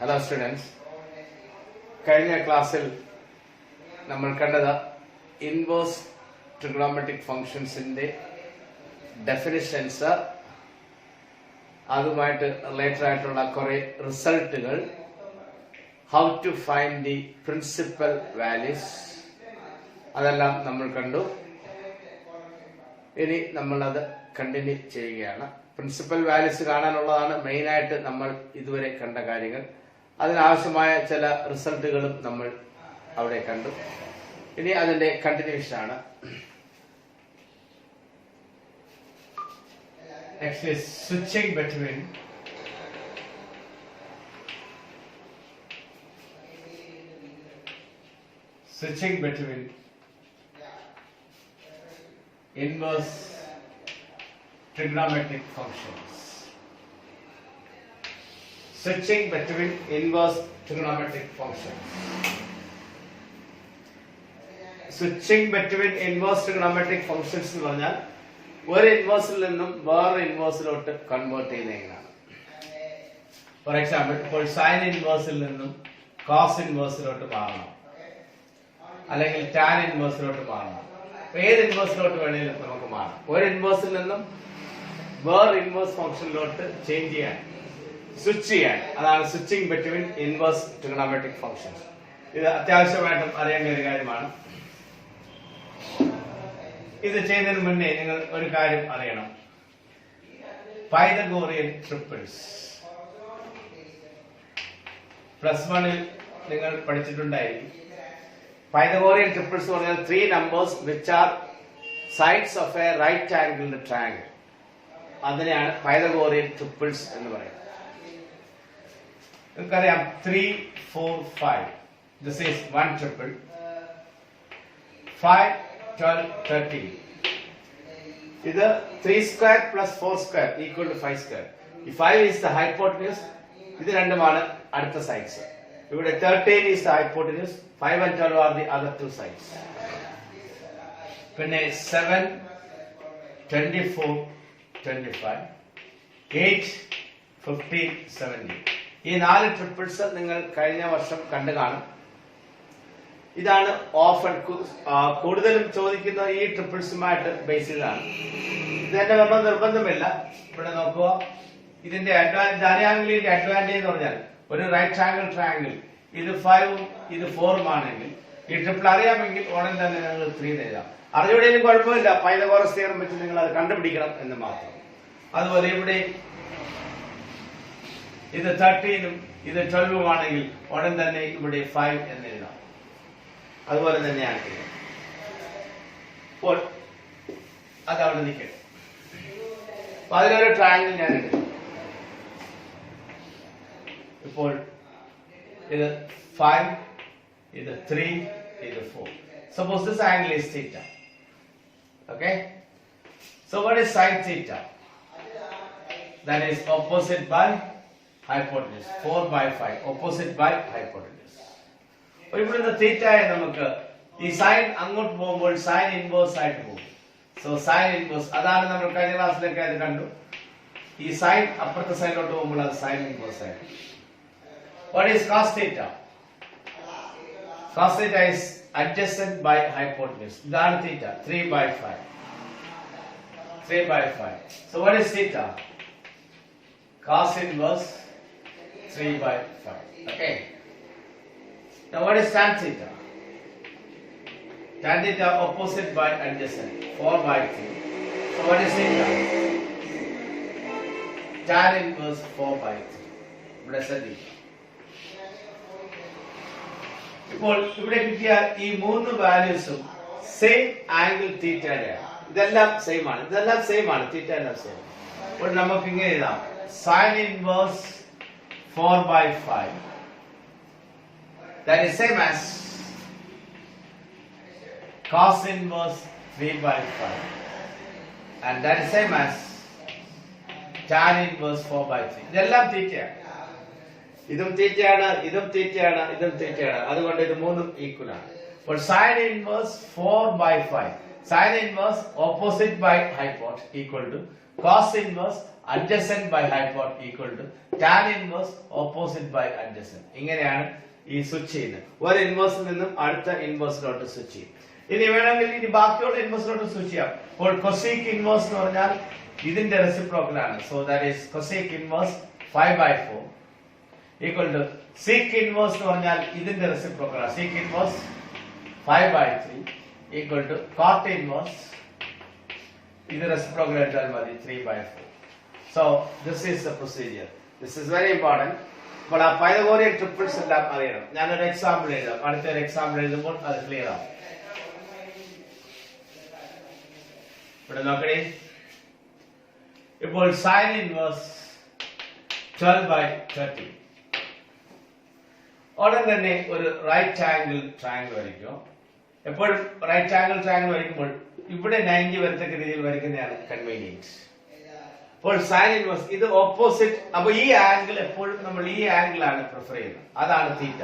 Hello students. കഴിഞ്ഞ ക്ലാസ്സിൽ നമ്മൾ കണ്ടത് ഇൻവേഴ്സ് ട്രിഗണോമെട്രിക് ഫംഗ്ഷൻസിന്റെ ഡെഫിനിഷൻസ്, അതുമായിട്ട് റിലേറ്റഡ് ആയിട്ടുള്ള കുറെ റിസൾട്ടുകൾ, how to find the principal values, അതെല്ലാം നമ്മൾ കണ്ടു. ഇനി നമ്മളത് കണ്ടിന്യൂ ചെയ്യുകയാണ്. പ്രിൻസിപ്പൽ വാല്യൂസ് കാണാനുള്ളതാണ് മെയിനായിട്ട് നമ്മൾ ഇതുവരെ കണ്ട കാര്യങ്ങൾ. അതിനാവശ്യമായ ചില റിസൾട്ടുകളും നമ്മൾ അവിടെ കണ്ടു. ഇനി അതിന്റെ കണ്ടിന്യൂഷൻ ആണ്. Next is switching between inverse trigonometric functions. Switching between inverse trigonometric functions. Switching between inverse trigonometric functions എന്ന് പറഞ്ഞാൽ ഒരു ഇൻവേഴ്സിൽ നിന്നും വേറെ ഇൻവേഴ്സിലോട്ട് കൺവേർട്ട് ചെയ്യുന്നതാണ്. ഫോർ എക്സാമ്പിൾ, ഇപ്പോൾ സൈൻ ഇൻവേഴ്സിൽ നിന്നും കോസ് ഇൻവേഴ്സിലോട്ട് മാറണം, അല്ലെങ്കിൽ ടാൻ ഇൻവേഴ്സിലോട്ട് മാറണം. ഏത് ഇൻവേഴ്സിലോട്ട് വേണമെങ്കിലും നമുക്ക് മാറാം. ഒരു ഇൻവേഴ്സിൽ നിന്നും വേറെ ഇൻവേഴ്സ് ഫംഗ്ഷനിലോട്ട് ചേഞ്ച് ചെയ്യാൻ, സ്വിച്ച് ചെയ്യാൻ, അതാണ് switching between inverse trigonometric functions. ഇത് അത്യാവശ്യമായിട്ടും അറിയേണ്ട ഒരു കാര്യമാണ്. ഇത് ചെയ്യുന്നതിന് മുന്നേ നിങ്ങൾ ഒരു കാര്യം അറിയണം. പൈതഗോറിയൻ ട്രിപ്പിൾസ് +1-ൽ നിങ്ങൾ പഠിച്ചിട്ടുണ്ടായിരിക്കും. പൈതഗോറിയൻ ട്രിപ്പിൾസ് പറഞ്ഞാൽ 3 numbers which are sides of a right angled triangle. അതിനെയാണ് പൈതഗോറിയൻ ട്രിപ്പിൾസ് എന്ന് പറയുന്നത്. നിങ്ങൾക്കറിയാം 3, 4, 5. This is one triple. 5, 12, 13. ഇത് 3 square plus 4 square equal to 5 square. ഈ 5 is the hypotenuse. ഇത് രണ്ടുമാണ് അടുത്ത സൈഡ്സ്. ഇവിടെ 13 is the hypotenuse. 5 and 12 are the other two sides. പിന്നെ 7, 24, 25, 8, 15, 17. ഈ 4 ട്രിപ്പിൾസ് നിങ്ങൾ കഴിഞ്ഞ വർഷം കണ്ടു കാണും. ഇതാണ് ഓഫൻ കൂടുതലും ചോദിക്കുന്ന ഈ ട്രിപ്പിൾസുമായിട്ട് ബേസ് ചെയ്താണ്. ഇത് തന്നെ നമ്മൾ നിർബന്ധമില്ല. ഇവിടെ നോക്കുക, ഇതിന്റെ ഡയാംഗിളിന്റെ അഡ്വാൻറ്റേജ് എന്ന് പറഞ്ഞാൽ ഒരു റൈറ്റ് ആംഗിൾ ട്രയാംഗിൾ ഇത് 5ഉം ഇത് 4ഉം ആണെങ്കിൽ ഈ ട്രിപ്പിൾ അറിയാമെങ്കിൽ ഉടൻ തന്നെ നിങ്ങൾ 3 എഴുതാം. അറിഞ്ഞുകൂടെയും കുഴപ്പമില്ല, പൈതഗോറസ് തിയറം വെച്ച് നിങ്ങൾ അത് കണ്ടുപിടിക്കണം എന്ന് മാത്രം. അതുപോലെ ഇവിടെ ഇത് 13ഉം ഇത് 12ഉം ആണെങ്കിൽ ഉടൻ തന്നെ ഇവിടെ 5 എന്ന് എഴുതാം. അതുപോലെ തന്നെയാണ് ഇത്. അപ്പോൾ അതവിടെ നിൽക്കട്ടെ. അപ്പൊ അതിലൊരു ട്രയാംഗിൾ ഞാൻ എടുക്കും. ഇപ്പോൾ ഇത് 5, ഇത് 3, ഇത് 4. Suppose this angle is theta. Okay? So what is sin theta? That is opposite by hypotenuse. 4/5. Opposite by hypotenuse. ഇവിടുന്ന് തീറ്റയെ നമുക്ക് ഈ സൈൻ അങ്ങോട്ട് പോകുമ്പോൾ സൈൻ ഇൻവേഴ്സ് ആയിട്ട് പോകും. സോ സൈൻ ഇൻവേഴ്സ്, അതാണ് നമ്മൾ കഴിഞ്ഞ ക്ലാസ്സിലൊക്കെ അത് കണ്ടു. ഈ സൈൻ അപ്പുറത്തെ സൈഡിലോട്ട് പോകുമ്പോൾ അത് സൈൻ ഇൻവേഴ്സ് ആയിട്ട്. What is cos theta? Cos theta is adjacent by hypotenuse. ഇതാണ് തീറ്റ. 3/5. 3/5. So what is theta? Cos inverse 3/5. Okay. Now what is tan theta? Tan theta opposite by adjacent. 4/3. So what is theta? Tan inverse 4/3. ഇവിടെ ശ്രദ്ധിക്കുക. ഇപ്പോൾ ഇവിടെ കിട്ടിയ ഈ 3 വാല്യൂസും same angle തീറ്റയുടെയാണ്. ഇതെല്ലാം same ആണ്. തീറ്റ എല്ലാം സെയിം. അപ്പോൾ നമുക്ക് ഇങ്ങനെ എഴുതാം. Sine inverse 4/5. That is same as cos inverse 3/5, and that is same as tan inverse 4/3. ഇതെല്ലാം തീറ്റയാണ്. ഇതും തീറ്റയാണ്, ഇതും തീറ്റയാണ്, ഇതും തീറ്റയാണ്. അതുകൊണ്ട് ഇത് മൂന്നും ഈക്വൽ ആണ്. അപ്പോൾ sin inverse 4/5. Sine inverse opposite by hypot equal to cos inverse adjacent by hypot equal to tan inverse opposite by adjacent. ഇങ്ങനെയാണ് ഈ സ്വിച്ച് ചെയ്യുന്നത്. ഒരു ഇൻവേഴ്സിൽ നിന്നും അടുത്ത ഇൻവേഴ്സിലോട്ട് സ്വിച്ച് ചെയ്യും. ഇനി വേണമെങ്കിൽ ഇനി ബാക്കിയുള്ള ഇൻവേഴ്സിലോട്ട് സ്വിച്ച് ചെയ്യാം. അപ്പോൾ cosec inverse എന്ന് പറഞ്ഞാൽ ഇതിന്റെ റെസിപ്രോക്കൽ ആണ്. So that is cosec inverse 5/4 equal to sec inverse എന്ന് പറഞ്ഞാൽ ഇതിന്റെ റെസിപ്രോക്കൽ ആണ്. sec inverse 5/3 equal to cot inverse ഇത് റെസിപ്രോക്കൽ എടുത്താൽ മതി 3/4. So this is the procedure. This is very important. അപ്പോൾ ആ പൈതഗോറിയൻ ട്രിപ്പിൾസ് എല്ലാം അറിയണം. ഞാനൊരു എക്സാമ്പിൾ എഴുതാം. അടുത്തൊരു എക്സാമ്പിൾ എഴുതുമ്പോൾ അത് ക്ലിയർ ആവും. ഇവിടെ നോക്കണേ. ഇപ്പോൾ സൈൻ ഇൻവേഴ്സ് 12/30. ഉടൻ തന്നെ ഒരു റൈറ്റ് ആംഗിൾ ട്രയാംഗിൾ വരയ്ക്കും. എപ്പോഴും റൈറ്റ് ആംഗിൾ ട്രയാംഗിൾ വരയ്ക്കുമ്പോൾ ഇവിടെ 90 വരത്തക്ക രീതിയിൽ വരയ്ക്കുന്നതാണ് കൺവീനിയൻസ്. അപ്പോൾ സൈൻ ഇൻവേഴ്സ് ഇത് ഓപ്പോസിറ്റ്. അപ്പൊ ഈ ആംഗിൾ എപ്പോഴും നമ്മൾ ഈ ആംഗിൾ ആണ് പ്രിഫർ ചെയ്യുന്നത്. അതാണ് തീറ്റ.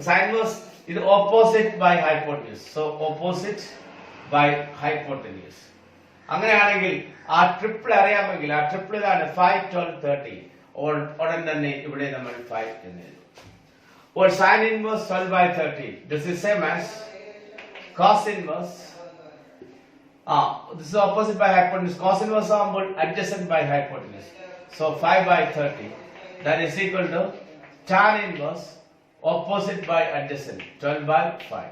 സൈൻ ഇൻവേഴ്സ് ഇത് opposite by hypotenuse. So opposite by hypotenuse. അങ്ങനെയാണെങ്കിൽ ആ ട്രിപ്പിൾ അറിയാമെങ്കിൽ ആ ട്രിപ്പിൾ ഇതാണ് 5, 12, 30. ഉടൻ തന്നെ ഇവിടെ നമ്മൾ 5 എന്ന് എഴുതും. അപ്പോൾ sine inverse 12/30. This is same as cos inverse. This is opposite by hypotenuse. Cos inverse ആകുമ്പോൾ adjacent by hypotenuse. So 5/30 that is equal to tan inverse opposite by adjacent 12/5.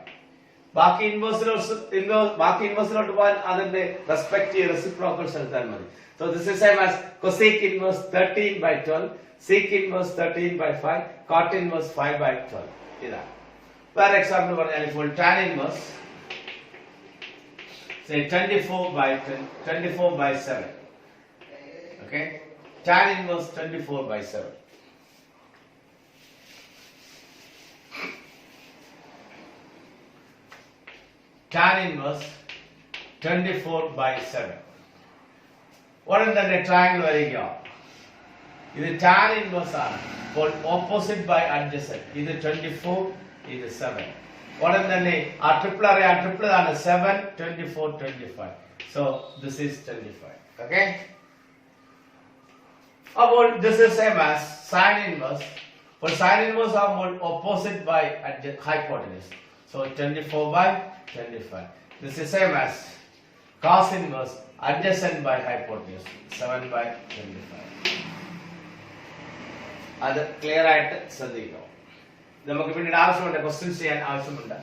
ബാക്കി ഇൻവേഴ്സിലോട്ട് പോകാൻ അതിന്റെ റെസ്പെക്റ്റീവ് റെസിപ്രോക്കൽസ് എടുത്താൽ മതി. So this is same as cosec inverse 13/12, sec inverse 13/5, cot inverse 5/12. ഇതാണ്. വേറെ example പറഞ്ഞാൽ ഇപ്പോൾ tan inverse say 24/7. Okay, tan inverse 24/7. Tan inverse 24/7. ഉടൻ തന്നെ ട്രയാംഗിൾ വരയ്ക്കുക. ഇത് tan inverse ആണ്. അപ്പോൾ ഓപ്പോസിറ്റ് ബൈ അഡ്ജസന്റ്. ഇത് 24, ഇത് 7. ഉടൻ തന്നെ ആ ട്രിപ്പിൾ അറിയാം. ആ ട്രിപ്പിൾ ആണ് 7, 24, 25. So this is 25. Okay. അപ്പോൾ this is same as sin inverse. For sin inverse ആകുമ്പോൾ opposite by hypotenuse. So 24/25. This is same as cos inverse adjacent by hypotenuse 7/25. അത് ക്ലിയർ ആയിട്ട് ശ്രദ്ധിക്കുക. നമുക്ക് പിന്നീട് ആവശ്യമുണ്ട്, ക്വസ്റ്റ്യൻസ് ചെയ്യാൻ ആവശ്യമുണ്ട്.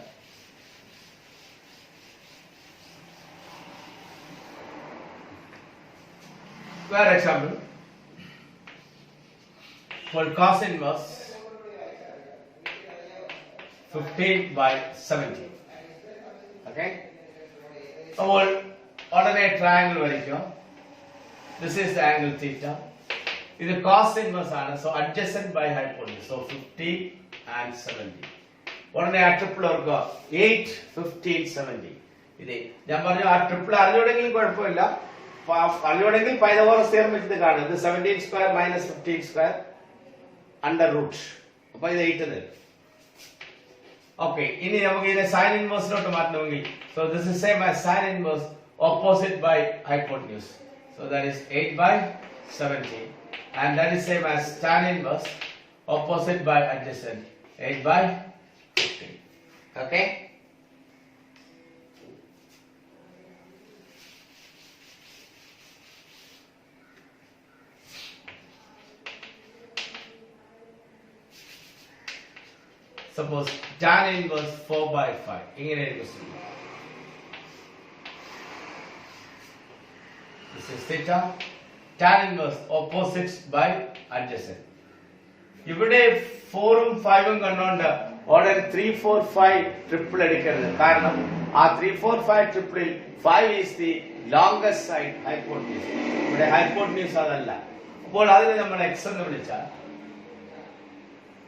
വേറെ example. For cos inverse 15/70. Okay. അപ്പോൾ ഉടനെ ട്രയാംഗിൾ വരയ്ക്കുക. This is the angle theta. ഇത് cos inverse ആണ്. So adjacent by hypotenuse. So 50 and 70. ഉടനെ ആ ട്രിപ്പിൾ ഓർക്കുക. 8, 15, 70. ഇത് ഞാൻ പറഞ്ഞു ആ ട്രിപ്പിൾ അറിഞ്ഞുകൊണ്ടെങ്കിലും കുഴപ്പമില്ല. അറിഞ്ഞുകൊണ്ടെങ്കിൽ പൈതഗോറസ് തിയറം വെച്ചിട്ട് കാണും. ഇത് 17² - 15² അണ്ടർ റൂട്ട്. അപ്പൊ ഇത് 8 തരും. ഓക്കെ, ഇനി നമുക്ക് ഇതിനെ സൈൻ ഇൻവേഴ്സിലോട്ട് മാറ്റണമെങ്കിൽ so this is same as sin inverse opposite by hypotenuse. So that is 8/17 and that is same as tan inverse opposite by adjacent 8/15. Okay. Suppose tan inverse 4/5. ഇങ്ങനെ എഴുതുന്നു. This is theta. Tan inverse opposite by adjacent. ഇവിടെ 4ഉം 5ഉം കണ്ടുകൊണ്ട് order 3, 4, 5 triple എടുക്കരുത്. കാരണം ആ 3, 4, 5 ട്രിപ്പിളിൽ 5 is the longest side hypotenuse. ഇവിടെ hypotenuse അതല്ല. അപ്പോൾ അതിനെ നമ്മൾ x എന്ന് വിളിച്ചാൽ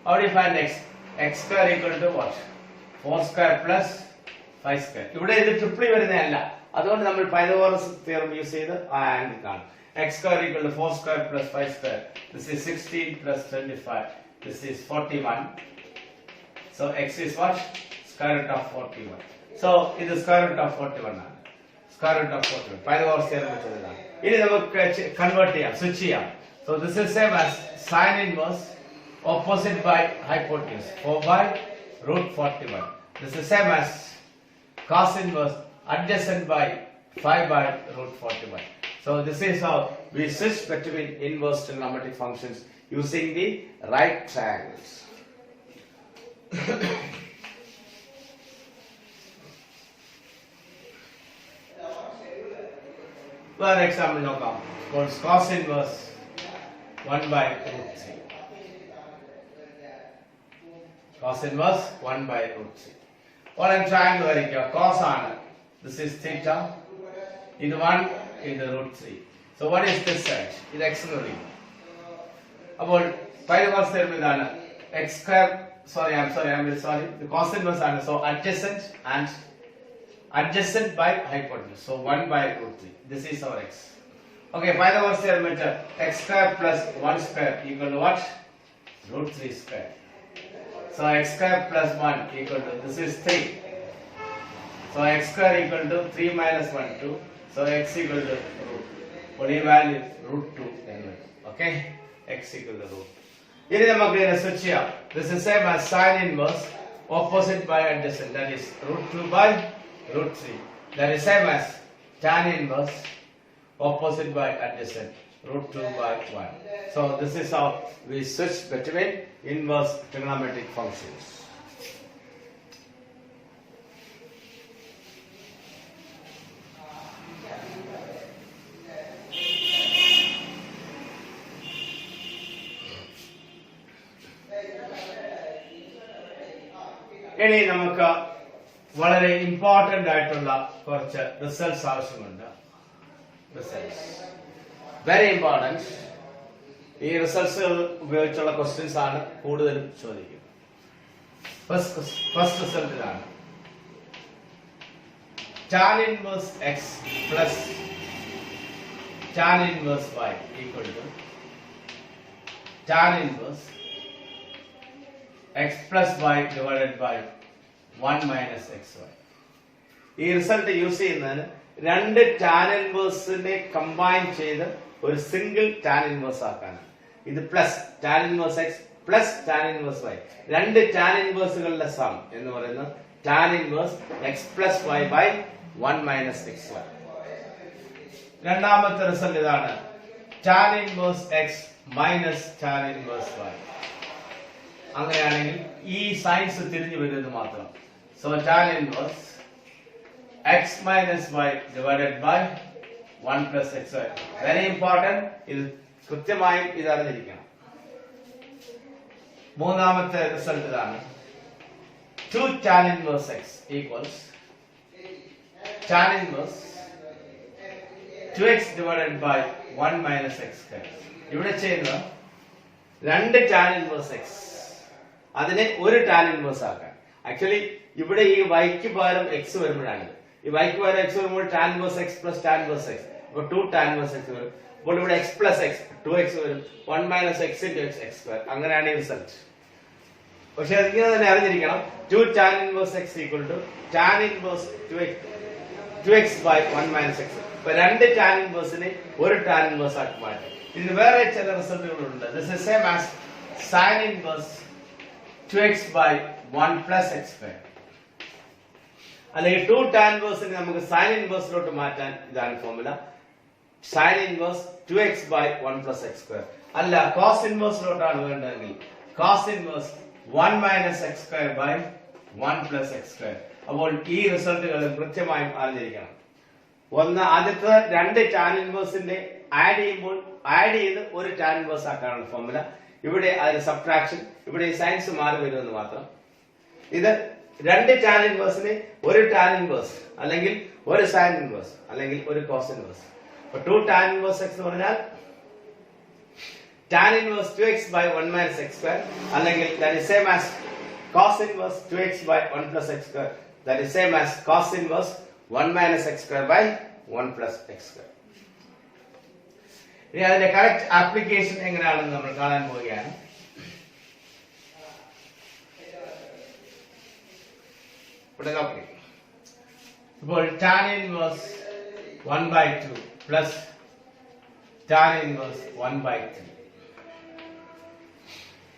how do you find x? X square equal to what? 4² plus 5². ഇവിടെ ഇത് ട്രിപ്പിൾ വരുന്നതല്ല. അതുകൊണ്ട് നമ്മൾ പൈതഗോറസ് തിയറം യൂസ് ചെയ്ത് ആ ആംഗിൾ കാണും. x square equal to 4² plus 5². This is 16 plus 25. This is 41. So x is what? Square root of 41. So it is square root of 41 ആണ്. square root of 41. Pythagoras theorem വെച്ചതാണ്. ഇനി നമുക്ക് convert ചെയ്യാം, switch ചെയ്യാം. So this is same as sin inverse opposite by hypotenuse 4 by root 41. This is same as cos inverse adjacent by 5 by root 41. So this is how we switch between inverse trigonometric functions using the right triangles. For example, നോക്കാം. Cos inverse 1 by root 3. Cos inverse 1 by root 3. ഒരു triangle വരയ്ക്കുക. Cos ആണ്. This is theta. ഇത് 1, ഇത് root 3. So what is this side? ഇത് x എന്ന് വിളിക്കും. അപ്പോൾ Pythagoras theorem ഇതാണ്. X square, I'm sorry. The cos inverse ആണ്. So adjacent by hypotenuse. So 1 by root 3. This is our x. Okay, Pythagoras theorem is x square plus 1 square equal to what? Root 3 square. So x square plus 1 equal to, this is 3. So x square equal to 3 minus 1, 2. So x equal to root. What is value? Root 2. Okay, x equal to root. Here we are switch here. This is same as sin inverse opposite by adjacent. That is root 2 by root 3. That is same as tan inverse opposite by adjacent, root 2 by 1. So this is how we switch between inverse trigonometric functions. ഇനി നമുക്ക് വളരെ important ആയിട്ടുള്ള കുറച്ച് results ആവശ്യമുണ്ട്. Very important. ഈ റിസൾട്ട്സുകൾ ഉപയോഗിച്ചുള്ള questions ആണ് കൂടുതലും ചോദിക്കുന്നത്. ഫസ്റ്റ് റിസൾട്ട് ഇതാണ്. tan inverse x plus tan inverse y equal to tan inverse x plus y divided by 1 minus xy. ഈ റിസൾട്ട് യൂസ് ചെയ്യുന്നതിന് രണ്ട് ടാൻ ഇൻവേഴ്സിനെ കമ്പൈൻ ചെയ്ത് ഒരു സിംഗിൾ ടാൻ ഇൻവേഴ്സ് ആക്കാനാണ്. ഇത് plus tan inverse x plus tan inverse y, രണ്ട് tan ഇൻവേഴ്സുകളുടെ sum എന്ന് പറയുന്നത് tan inverse x plus y by 1 minus x y. രണ്ടാമത്തെ റിസൾട്ട് ഇതാണ്. Tan inverse x minus tan inverse y. അങ്ങനെയാണെങ്കിൽ ഈ സൈൻസ് തിരിഞ്ഞു വരുന്നത് മാത്രം. So tan inverse x minus y divided by 1 plus xy. Very important. ഇത് കൃത്യമായും ഇത് അറിഞ്ഞിരിക്കണം. മൂന്നാമത്തെ റിസൾട്ട് ഇതാണ്. 2 tan inverse x equals tan inverse 2x divided by 1 minus x square. ഇവിടെ ചെയ്യുന്നത് രണ്ട് tan inverse x അതിനെ ഒരു tan inverse ആക്കാൻ. ആക്ച്വലി ഇവിടെ ഈ y ക്ക് പകരം x വരുമ്പോഴാണ്. ഈ y ക്ക് പകരം x വരുമ്പോൾ tan inverse x plus tan inverse x. അപ്പോൾ 2 tan inverse x വരും. അപ്പോൾ ഇവിടെ x plus x 2x വരും. 1 minus x into x x square. അങ്ങനെയാണ് ഈ റിസൾട്ട്. പക്ഷെ അതിങ്ങനെ തന്നെ അറിഞ്ഞിരിക്കണം. 2 tan inverse x equal to tan inverse 2x by 1 minus x. അപ്പോൾ രണ്ട് tan inverseനെ ഒരു tan inverse ആക്കി മാറ്റും. ഇതിന് വേറെ ചില റിസൾട്ടുകളുണ്ട്. This is same as sin inverse 2x by 1 plus x square. അല്ലെങ്കിൽ 2 tan inverseനെ നമുക്ക് sin inverseലോട്ട് മാറ്റാൻ ഇതാണ് formula. sin inverse 2x by 1 plus x square. അല്ല cos inverseലോട്ടാണ് വേണ്ടതെങ്കിൽ cos inverse 1 minus x square by 1 plus x square. അപ്പോൾ ഈ റിസൾട്ടുകൾ കൃത്യമായും അറിഞ്ഞിരിക്കണം. ഒന്ന് ആദ്യത്തെ രണ്ട് tan inverseന്റെ ആഡ് ചെയ്ത് ഒരു tan inverse ആക്കാനാണ് ഫോർമുല. ഇവിടെ അതിന് സബ്ട്രാക്ഷൻ, ഇവിടെ സൈൻസ് മാറി വരുമെന്ന് മാത്രം. ഇത് രണ്ട് tan inverseനെ ഒരു tan inverse അല്ലെങ്കിൽ ഒരു sin inverse അല്ലെങ്കിൽ ഒരു cos inverse. അപ്പോൾ 2 tan inverse x എന്ന് പറഞ്ഞാൽ tan inverse 2x by 1 minus x square അല്ലെങ്കിൽ that is same as cos inverse 2x by 1 plus x square. That is same as cos inverse 1 minus x square by 1 plus x square. ഇനി അതിന്റെ correct application എങ്ങനെയാണെന്ന് നമ്മൾ കാണാൻ പോവുകയാണ്. ഇപ്പോൾ tan inverse 1 by 2 plus tan inverse 1 by 3.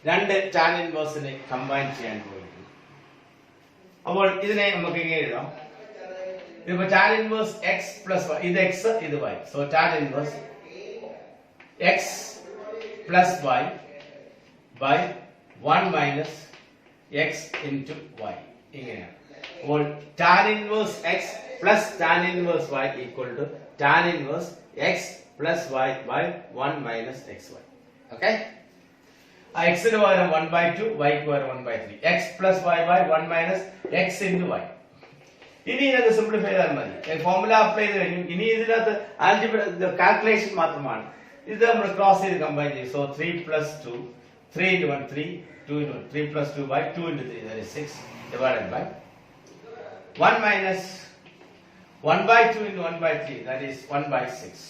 രണ്ട് tan inverse combine ചെയ്യാൻ പോയിരിക്കുന്നു. അപ്പോൾ ഇതിനെ നമുക്ക് ഇങ്ങനെ എഴുതാം. ഇതിപ്പോ tan inverse x plus y, ഇത് x ഇത് y. So tan inverse x plus y by 1 minus x into y. ഇങ്ങനെയാണ്. അപ്പോൾ tan inverse x plus tan inverse y equal to tan inverse x plus y by 1 minus xy. Okay? X ന് പകരം 1 by 2, y ക്ക് പകരം 1 by 3. X plus y by 1 minus x into y. ഇനി ഇത് simplify ചെയ്താൽ മതി. Formula apply ചെയ്ത് കഴിഞ്ഞു. ഇനി ഇതിനകത്ത് ആൽജിബ്ര കാൽക്കുലേഷൻ മാത്രമാണ്. ഇത് നമ്മൾ ക്രോസ് ചെയ്ത് കമ്പൈൻ ചെയ്യും. So 3 plus 2, 3 into 1, 3, 2 into 1, 3 plus 2 by 2 into 3, that is 6, divided by 1 minus 1 by 2 into 1 by 3, that is 1 by 6.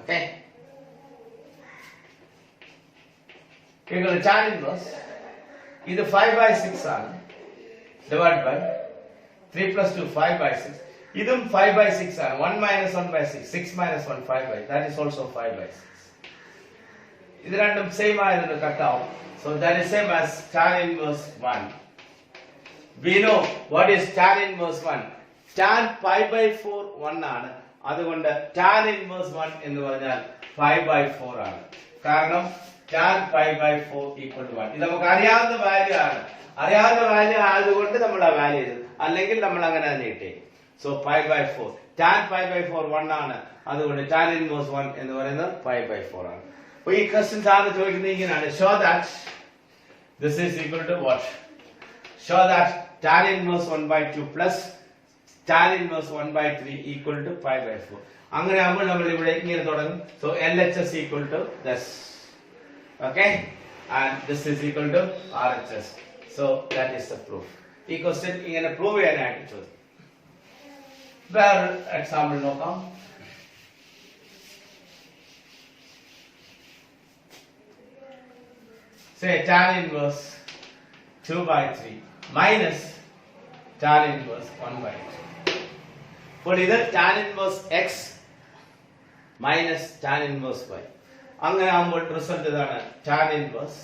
Okay? Equal to tan inverse. This 5 by 6 ആണ്. Divided by 3 plus 2, 5 by 6. This 5 by 6 ആണ്. 1 minus 1 by 6. 6 minus 1, 5 by. That is also 5 by 6. ഇത് രണ്ടും same ആയതുകൊണ്ട് cut ആവും. So that is same as tan inverse 1. We know what is tan inverse 1. Tan pi by 4 1 ആണ്. അതുകൊണ്ട് tan inverse 1 എന്ന് പറഞ്ഞാൽ 5 by 4 ആണ്. കാരണം tan pi by 4 equal to 1. ഇത് നമുക്ക് അറിയാവുന്ന വാല്യൂ ആണ്. അറിയാവുന്ന വാല്യൂ ആയതുകൊണ്ട് നമ്മൾ ആ വാല്യൂ ചെയ്തു. അല്ലെങ്കിൽ നമ്മൾ അങ്ങനെ തന്നെ ഇട്ടേക്കും. So pi by 4. Tan pi by 4 1 ആണ്. അതുകൊണ്ട് tan inverse 1 എന്ന് പറയുന്നത് pi by 4 ആണ്. അപ്പോൾ ഈ ക്വസ്റ്റ്യൻസ് ആണ് ചോദിക്കുന്നത് ഇങ്ങനെയാണ്. Show that this is equal to what? Show that tan inverse 1 by 2 plus tan inverse 1 by 3 equal to pi by 4. അങ്ങനെ ആകുമ്പോൾ നമ്മൾ ഇവിടെ ഇങ്ങനെ തുടങ്ങും. So LHS equal to this. Okay? And this is equal to RHS. So that is the proof. ഈ question ഇങ്ങനെ prove ചെയ്യാനായിട്ട് ചോദിക്കും. വേറെ എക്സാമ്പിൾ നോക്കാം. Say tan inverse 2 by 3 minus tan inverse 1 by 2. അപ്പോൾ ഇത് tan inverse x minus tan inverse y. അങ്ങനെ ആകുമ്പോൾ റിസൾട്ട് ഇതാണ്. tan inverse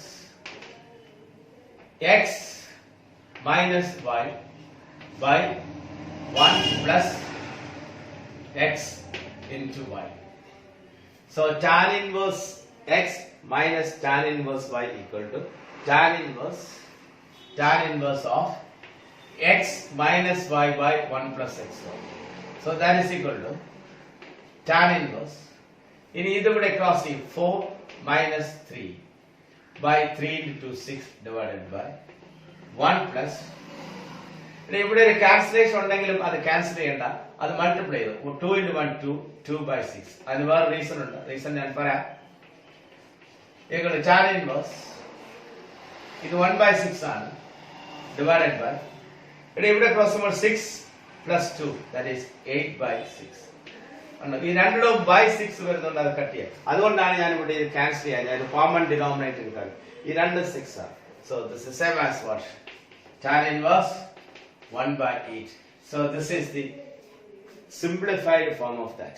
x minus y by 1 plus x into y. So tan inverse x minus tan inverse y equal to tan inverse of x minus y by 1 plus x. So that is equal to tan inverse. ഇനി ഇതിവിടെ cross ചെയ്യും. 4 minus 3 by 3 into 2, 6 divided by 1 plus. ഇവിടെ ഒരു cancellation ഉണ്ടെങ്കിലും അത് cancel ചെയ്യണ്ട. അത് multiply ചെയ്തു. 2 into 1, 2, 2 by 6. അതിന് വേറെ റീസൺ ഉണ്ട്. റീസൺ ഞാൻ പറയാം. equal to tan inverse. ഇത് 1 by 6 ആണ്. divided by. ഇവിടെ ക്രോസ് ചെയ്യുമ്പോൾ 6 plus 2, that is 8 by 6. ഈ രണ്ടിലും by 6 വരുന്നുണ്ട്. അത് കട്ട് ചെയ്യാം. അതുകൊണ്ടാണ് ഞാൻ ഇവിടെ ഇത് ക്യാൻസൽ ചെയ്യാൻ. ഞാൻ കോമൺ ഡിനോമിനേറ്റർ എടുക്കാൻ. ഈ രണ്ട് 6 ആണ്. So this is same as what? Tan inverse 1 by 8. So this is the simplified form of that.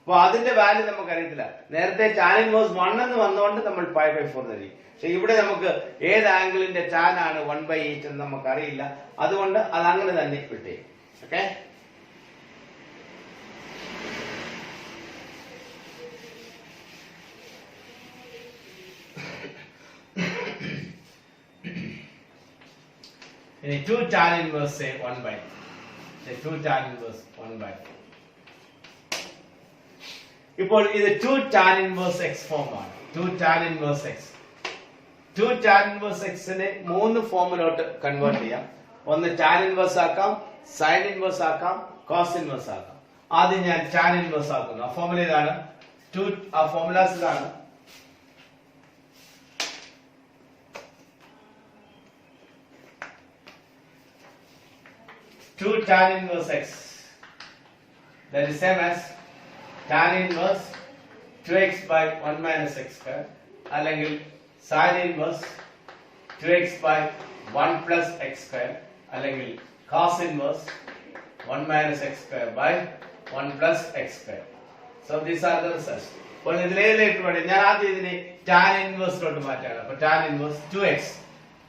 അപ്പോൾ അതിന്റെ വാല്യൂ നമുക്ക് അറിയത്തില്ല. നേരത്തെ tan inverse 1 എന്ന് വന്നുകൊണ്ട് നമ്മൾ pi by 4 നൽകി. പക്ഷെ ഇവിടെ നമുക്ക് ഏത് ആംഗിളിന്റെ tan ആണ് 1 by 8 എന്ന് നമുക്ക് അറിയില്ല. അതുകൊണ്ട് അത് അങ്ങനെ തന്നെ വിട്ടേ. ഓക്കെ? ഇനി 2 tan inverse say 1 by 3. Say 2 tan inverse 1 by 4. ഇപ്പോൾ ഇത് 2 tan inverse x ഫോം ആണ്. 2 tan inverse x. 2 tan inverse x നെ 3 ഫോമിലോട്ട് കൺവേർട്ട് ചെയ്യാം. ഒന്ന് tan inverse ആക്കാം, sin inverse ആക്കാം, cos inverse ആക്കാം. ആദ്യം ഞാൻ tan inverse ആക്കുന്നു. ആ ഫോർമുല ഇതാണ്. ആ ഫോർമുലാസ് ഇതാണ്. Two tan inverse x. That is same as tan inverse 2x by 1 minus x square. അല്ലെങ്കിൽ sin inverse 2x by 1 plus x square. അല്ലെങ്കിൽ cos inverse 1 minus x square by 1 plus x square. So these are the results. അപ്പോൾ ഇതിലേക്ക് വേണ്ടി ഞാൻ ആദ്യം ഇതിനെ tan ഇൻവേഴ്സിലോട്ട് മാറ്റാണ്. അപ്പോൾ tan inverse 2x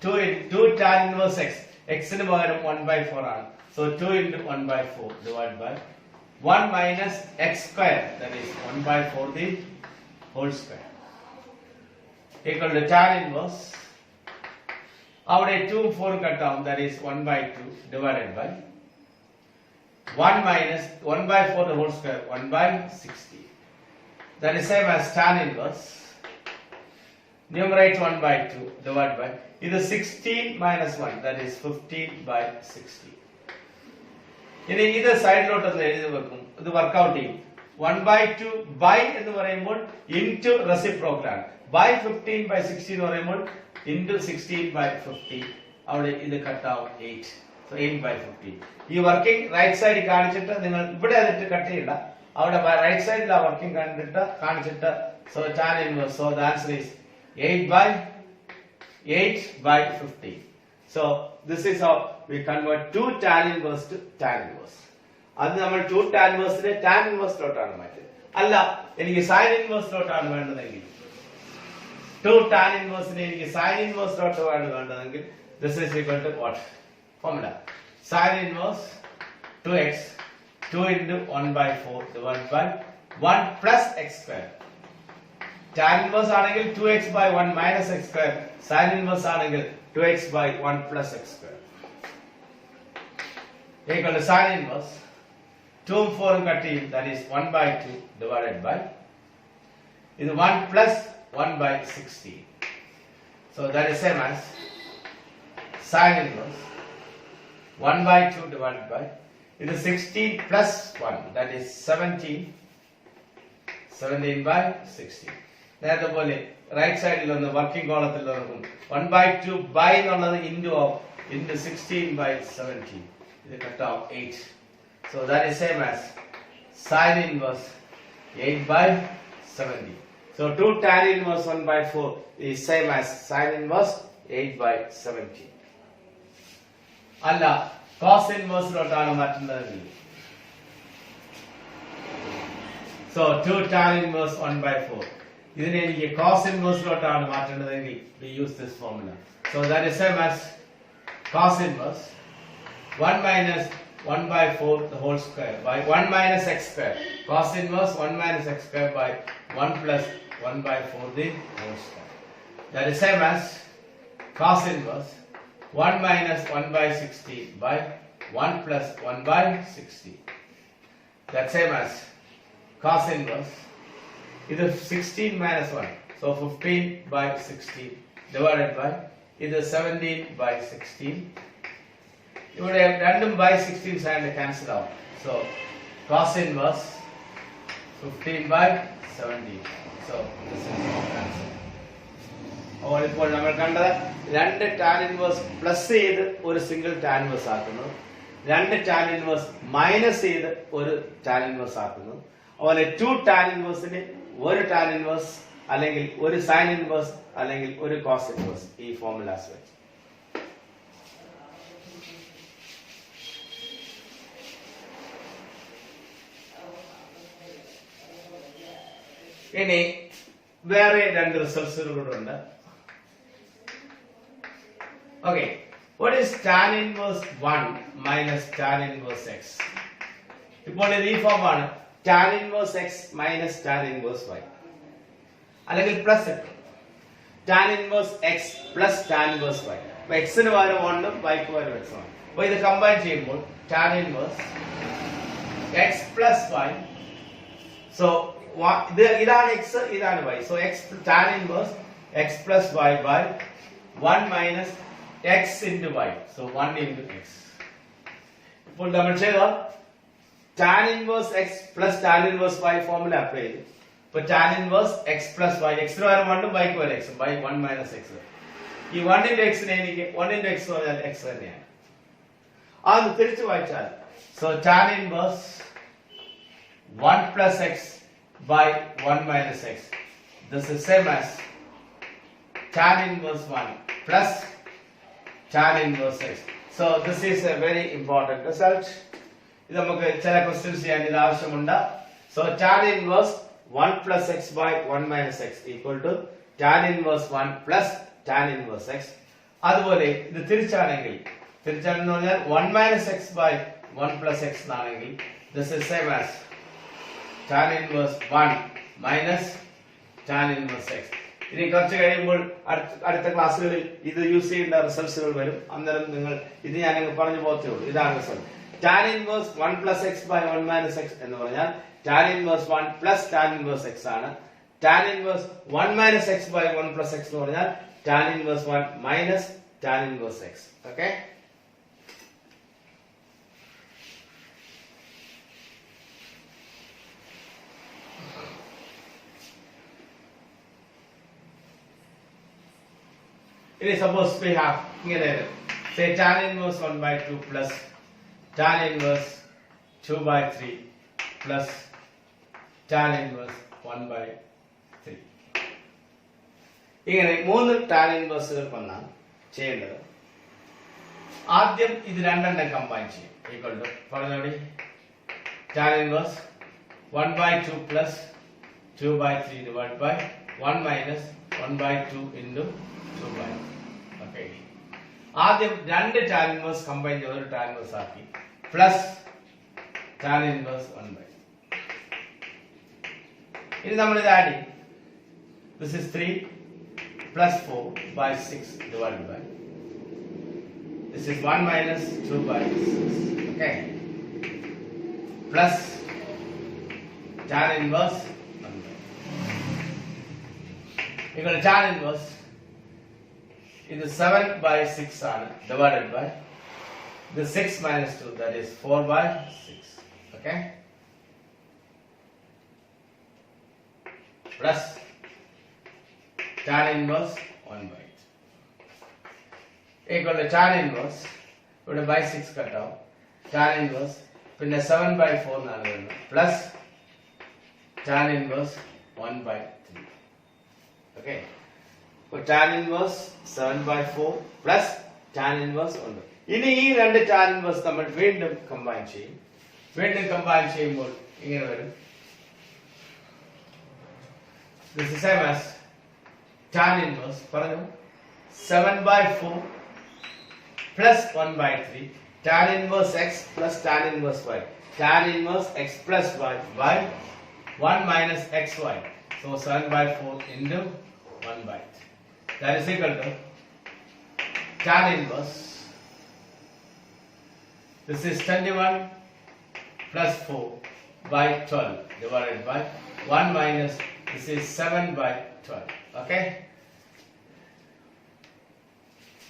2 tan inverse x x ന് പകരം 1/4 ആണ്. So 2 into 1/4 divided by 1 minus x square, that is 1/4 the whole square, equal to tan inverse. അവിടെ 2 4 cut down, that is 1/2 divided by 1 minus 1/4 the whole square, 1/60. That is same as tan inverse. Numerate 1/2 divided by, it is 16 minus 1, that is 15/60. ഇനി ഇത് സൈഡിലോട്ട് ഒന്ന് എഴുതി വെക്കും, ഇത് workout ചെയ്യും. 1/2 by എന്ന് പറയുമ്പോൾ ഇൻറ്റു റെസിപ്രോക്കൽ ആണ്. ബൈ 15/60 എന്ന് പറയുമ്പോൾ ഇൻറ്റു 16/50. അവിടെ ഇത് കട്ടാവും 8. സോ 8/50. ഈ വർക്കിംഗ് റൈറ്റ് സൈഡിൽ കാണിച്ചിട്ട് നിങ്ങൾ ഇവിടെ അതിട്ട് കട്ട് ചെയ്യില്ല, അവിടെ റൈറ്റ് സൈഡിൽ ആ വർക്കിംഗ് കാണിച്ചിട്ട് so tan inverse. So the answer is 8/50. So this is how we convert 2 tan inverse to tan inverse. അത് നമ്മൾ 2 tan inverse നെ tan inverse ലോട്ടാണ് മാറ്റുന്നത്. അല്ല എനിക്ക് sin inverse ലോട്ടാണ് വേണ്ടതെങ്കിൽ 2 tan inverse നെ എനിക്ക് sin inverse ലോട്ടാണ് വേണ്ടതെങ്കിൽ this is equal to what? Formula. Sin inverse 2x 2 into 1/4 divided by 1 plus x square. Tan inverse ആണെങ്കിൽ 2x by 1 minus x square. Sin inverse ആണെങ്കിൽ 2x by 1 plus x square. Equal to sin inverse 2 4 cut ചെയ്യും, that is 1/2 divided by ഇത് 1 plus 1/60. So that is same as sin inverse 1/2 divided by it is 16 plus 1, that is 17/60. നേരത്തെ പോലെ right സൈഡിൽ ഒന്ന് working കോളത്തിൽ നോക്കും 1/2 by എന്നുള്ളത് into 16/17. ഇത് കട്ടാവും 8. So that is same as sin inverse 8/70. So 2 tan inverse 1/4 is same as sin inverse 8/70. അല്ല cos inverse ലോട്ടാണ് മാറ്റുന്നതെങ്കിൽ so 2 tan inverse 1/4 ഇതിനെ എനിക്ക് cos inverse ലോട്ടാണ് മാറ്റേണ്ടതെങ്കിൽ we use this formula. So that is same as cos inverse 1 minus 1/4 the whole square by 1 minus x square. Cos inverse 1 minus x square by 1 plus 1/4 the whole square. That is same as cos inverse 1 minus 1/60 by 1 plus 1/60. That's same as cos inverse. It is 16 minus 1. So 15/16 divided by it is 17/16. ഇവിടെ രണ്ടും by 16 side cancel ആവും. So cos inverse 15/17. So this is the answer. അപ്പോൾ ഇപ്പോൾ നമ്മൾ കണ്ടത് രണ്ട് tan inverse plus ചെയ്ത് ഒരു സിംഗിൾ tan inverse ആക്കുന്നു, രണ്ട് tan inverse മൈനസ് ചെയ്ത് ഒരു tan inverse ആക്കുന്നു. അതുപോലെ 2 tan inverse ഒരു tan inverse അല്ലെങ്കിൽ ഒരു sin inverse അല്ലെങ്കിൽ ഒരു cos inverse ഈ ഫോർമുലാസ് വെച്ച്. ഇനി വേറെ രണ്ട് റിസൾട്ട്സുകളുണ്ട്. Okay, what is tan inverse 1 minus tan inverse x? ഇപ്പോൾ ഇത് ഈ ഫോം ആണ്, tan inverse x minus tan inverse y അല്ലെങ്കിൽ plus tan inverse x plus tan inverse y. അപ്പോൾ x ന് പകരം 1 ഉം y ക്ക് പകരം x ആണ്. അപ്പോൾ ഇത് കമ്പൈൻ ചെയ്യുമ്പോൾ tan inverse x plus y. So ഇതാണ് x, ഇതാണ് y. So x tan inverse x plus y by 1 minus x into y. So 1 into x. ഇപ്പോൾ നമ്മൾ ചെയ്ത tan inverse x plus tan inverse y formula apply ചെയ്തു. ഇപ്പോൾ tan inverse x plus y, x ന് പകരം 1 ഉം y ക്ക് പകരം x by 1 minus x. ഈ 1 into x നെ എനിക്ക് 1 into x പറഞ്ഞാൽ x തന്നെയാണ്. അത് തിരിച്ചു വായിച്ചാൽ so tan inverse 1 plus x by 1 minus x. This is same as tan inverse 1 plus tan inverse x. So this is a very important result. ഇത് നമുക്ക് ചില ക്വസ്റ്റ്യൻസ് ചെയ്യാൻ ഇത് ആവശ്യമുണ്ട്. So tan inverse 1 plus x by 1 minus x equal to tan inverse 1 plus tan inverse x. അതുപോലെ ഇത് തിരിച്ചാണെന്ന് പറഞ്ഞാൽ 1 minus x by 1 plus x എന്നാണെങ്കിൽ this is same as tan inverse 1 minus tan inverse x. ഇനി കുറച്ച് കഴിയുമ്പോൾ അടുത്ത ക്ലാസ്സുകളിൽ ഇത് യൂസ് ചെയ്യേണ്ട റിസൾട്ട്സുകൾ വരും. അന്നേരം നിങ്ങൾ ഇത് ഞാനങ്ങ് പറഞ്ഞു പോകത്തേ ഉള്ളൂ. ഇതാണ് result. tan inverse 1 plus x by 1 minus x എന്ന് പറഞ്ഞാൽ tan inverse 1 plus tan inverse x ആണ്. tan inverse 1 minus x by 1 plus x എന്ന് പറഞ്ഞാൽ tan inverse 1 minus tan inverse x. Okay? It is suppose we have here say tan inverse 1 by 2 plus tan inverse 2 by 3 plus tan inverse 1 by 3. ഇങ്ങനെ 3 tan ഇൻവേഴ്സുകൾ വന്നാൽ ചെയ്യേണ്ടത് ആദ്യം ഇത് രണ്ടെണ്ണം combine ചെയ്യും. Equal to പറഞ്ഞോടി tan inverse 1 by 2 plus 2 by 3 divided by 1 minus 1 by 2 into 2 by 3. Okay. ആദ്യം രണ്ട് tan inverse കമ്പൈൻ ചെയ്ത് ഒരു tan inverse ആക്കി പ്ലസ് tan inverse 1 by. ഇനി നമ്മൾ ഇത് ആഡ് ചെയ്യും. This is 3 plus 4 by 6 divided by. This is 1 minus 2 by 6. Okay. Plus tan inverse 1 by. Equal to tan inverse. It is 7 by 6 ആണ് divided by the 6 minus 2, that is 4 by 6. Okay. Plus tan inverse 1 by 8 equal to tan inverse ഇവിടെ by 6 cut out tan inverse പിന്നെ 7 by 4 എന്നാണ് വരുന്നത് plus tan inverse 1 by 3. Okay. So tan inverse 7 by 4 plus tan inverse 1 by. ഇനി ഈ രണ്ട് tan inverse നമ്മൾ വീണ്ടും combine ചെയ്യും. വീണ്ടും കമ്പൈൻ ചെയ്യുമ്പോൾ ഇങ്ങനെ വരും. This is same as tan inverse പറഞ്ഞു 7 by 4 plus 1 by 3 tan inverse x plus tan inverse y. Tan inverse x plus y by 1 minus xy. So 7 by 4 into 1 by 3. That is equal to tan inverse. This is 21 plus 4 by 12 divided by 1 minus this is 7 by 12. Okay.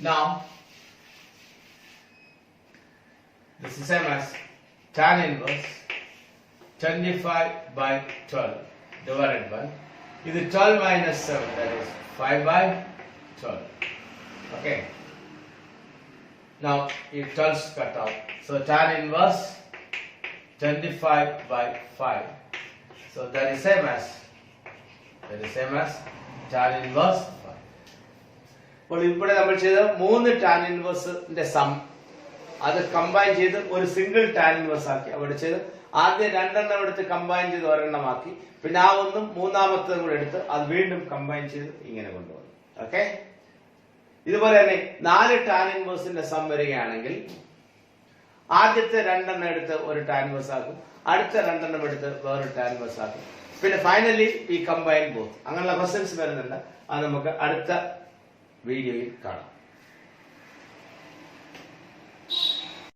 Now this is same as tan inverse 25 by 12 divided by this is 12 minus 7, that is 5 by 12. Okay. Now if 12 is cut out, so tan inverse 25 by 5. So that is same as tan inverse 5. അപ്പോൾ ഇവിടെ നമ്മൾ ചെയ്ത 3 tan ഇൻവേഴ്സിന്റെ some അത് combine ചെയ്ത് ഒരു single tan inverse ആക്കി. അവിടെ ചെയ്ത് ആദ്യം രണ്ടെണ്ണം എടുത്ത് കമ്പൈൻ ചെയ്ത് ഒരെണ്ണമാക്കി പിന്നെ ആ ഒന്നും മൂന്നാമത്തതും കൂടെ എടുത്ത് അത് വീണ്ടും കമ്പൈൻ ചെയ്ത് ഇങ്ങനെ കൊണ്ടുവന്നു. ഓക്കെ. ഇതുപോലെ തന്നെ 4 tan ഇൻവേഴ്സിന്റെ സം വരികയാണെങ്കിൽ ആദ്യത്തെ രണ്ടെണ്ണം എടുത്ത് ഒരു tan ഇൻവേഴ്സ് ആക്കും, അടുത്ത രണ്ടെണ്ണം എടുത്ത് വേറൊരു tan ഇൻവേഴ്സ് ആക്കും, പിന്നെ ഫൈനലി ഈ കമ്പൈൻ ബോത്ത്. അങ്ങനെയുള്ള ക്വസ്റ്റ്യൻസ് വരുന്നുണ്ട്. അത് നമുക്ക് അടുത്ത വീഡിയോയിൽ കാണാം.